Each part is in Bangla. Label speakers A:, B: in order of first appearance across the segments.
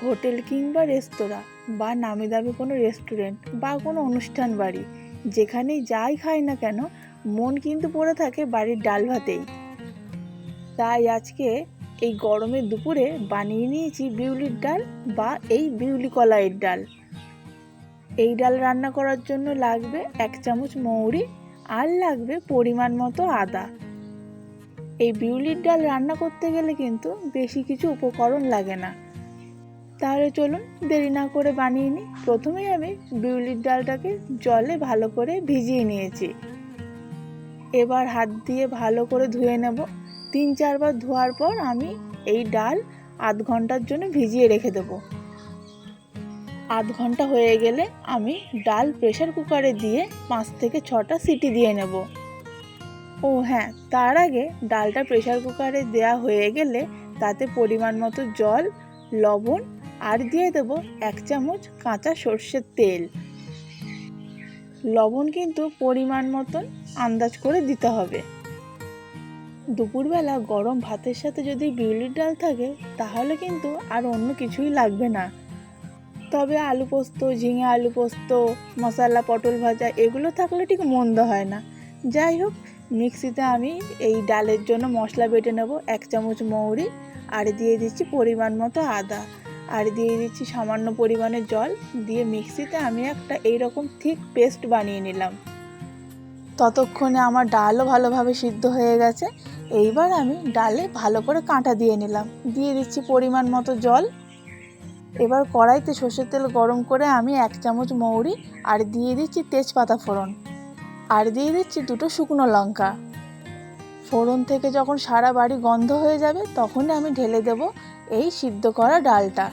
A: হোটেল কিংবা রেস্তোরাঁ বা নামি দামি কোনো রেস্টুরেন্ট বা কোনো অনুষ্ঠান বাড়ি যেখানেই যাই খাই না কেন, মন কিন্তু পড়ে থাকে বাড়ির ডাল ভাতেই। তাই আজকে এই গরমের দুপুরে বানিয়ে নিয়েছি বিউলির ডাল বা এই বিউলি কলাইয়ের ডাল। এই ডাল রান্না করার জন্য লাগবে 1 চামচ মৌরি আর লাগবে পরিমাণ মতো আদা। এই বিউলির ডাল রান্না করতে গেলে কিন্তু বেশি কিছু উপকরণ লাগে না। তাহলে চলুন দেরি না করে বানিয়ে নিই। প্রথমেই আমি বিউলির ডালটাকে জলে ভালো করে ভিজিয়ে নিয়েছি। এবার হাত দিয়ে ভালো করে ধুয়ে নেব। 3-4 বার ধোয়ার পর আমি এই ডাল আধ ঘন্টার জন্য ভিজিয়ে রেখে দেব। আধ ঘন্টা হয়ে গেলে আমি ডাল প্রেসার কুকারে দিয়ে 5 থেকে 6টা সিটি দিয়ে নেব। ও হ্যাঁ, তার আগে ডালটা প্রেসার কুকারে দেওয়া হয়ে গেলে তাতে পরিমাণ মতো জল, লবণ আর দিয়ে দেব 1 চামচ কাঁচা সর্ষের তেল। লবণ কিন্তু পরিমাণ মতন আন্দাজ করে দিতে হবে। দুপুরবেলা গরম ভাতের সাথে যদি বিউলির ডাল থাকে তাহলে কিন্তু আর অন্য কিছুই লাগবে না। তবে আলু পোস্ত, ঝিঙে আলু পোস্ত, মশলা পটল ভাজা এগুলো থাকলে ঠিক মন্দ হয় না। যাই হোক, মিক্সিতে আমি এই ডালের জন্য মশলা বেটে নেব। 1 চামচ মৌরি আর দিয়ে দিচ্ছি পরিমাণ মতো আদা আর দিয়ে দিচ্ছি সামান্য পরিমাণে জল দিয়ে মিক্সিতে আমি একটা এইরকম থিক পেস্ট বানিয়ে নিলাম। ততক্ষণে আমার ডালও ভালোভাবে সিদ্ধ হয়ে গেছে। এইবার আমি ডালে ভালো করে কাঁটা দিয়ে নিলাম, দিয়ে দিচ্ছি পরিমাণ মতো জল। এবার কড়াইতে সর্ষের তেল গরম করে আমি 1 চামচ মৌরি আর দিয়ে দিচ্ছি তেজপাতা ফোড়ন আর দিয়ে দিচ্ছি 2টো শুকনো লঙ্কা। ফোড়ন থেকে যখন সারা বাড়ি গন্ধ হয়ে যাবে তখনই আমি ঢেলে দেব এই সিদ্ধ করা ডালটা।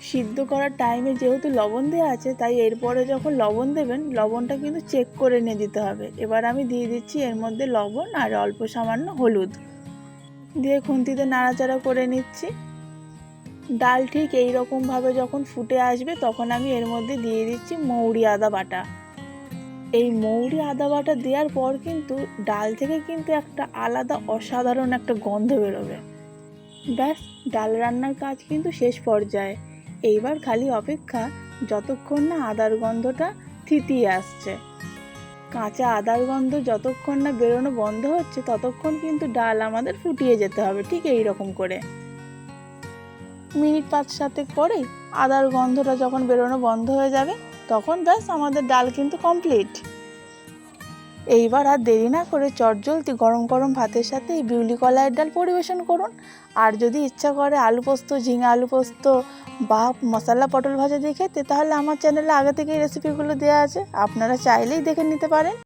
A: সিদ্ধ করার টাইমে যেহেতু লবণ দেওয়া আছে তাই এরপরে যখন লবণ দেবেন লবণটা কিন্তু চেক করে নিয়ে দিতে হবে। এবার আমি দিয়ে দিচ্ছি এর মধ্যে লবণ আর অল্প সামান্য হলুদ দিয়ে খুন্তিতে নাড়াচাড়া করে নিচ্ছি। ডাল ঠিক এই রকমভাবে যখন ফুটে আসবে তখন আমি এর মধ্যে দিয়ে দিচ্ছি মৌরি আদা বাটা। এই মৌরি আদা বাটা দেওয়ার পর কিন্তু ডাল থেকে কিন্তু একটা আলাদা অসাধারণ একটা গন্ধ বেরোবে। ব্যাস, ডাল রান্নার কাজ কিন্তু শেষ পর্যায়ে। এইবার খালি অপেক্ষা যতক্ষণ না আদার গন্ধটা থিতিয়ে আসছে। কাঁচা আদার গন্ধ যতক্ষণ না বেরোনো বন্ধ হচ্ছে ততক্ষণ কিন্তু ডাল আমাদের ফুটিয়ে যেতে হবে ঠিক এই রকম করে। মিনিট 5-7 পরেই আদার গন্ধটা যখন বেরোনো বন্ধ হয়ে যাবে তখন ব্যাস আমাদের ডাল কিন্তু কমপ্লিট। এইবার আর দেরি না করে চটজলদি গরম গরম ভাতের সাথে এই বিউলি কলাইয়ের ডাল পরিবেশন করুন। আর যদি ইচ্ছা করে আলু পোস্ত, ঝিঙে আলু পোস্ত বা মশলা পটল ভাজা দিয়ে খেতে তাহলে আমার চ্যানেলে আগে থেকেই রেসিপিগুলো দেওয়া আছে, আপনারা চাইলেই দেখে নিতে পারেন।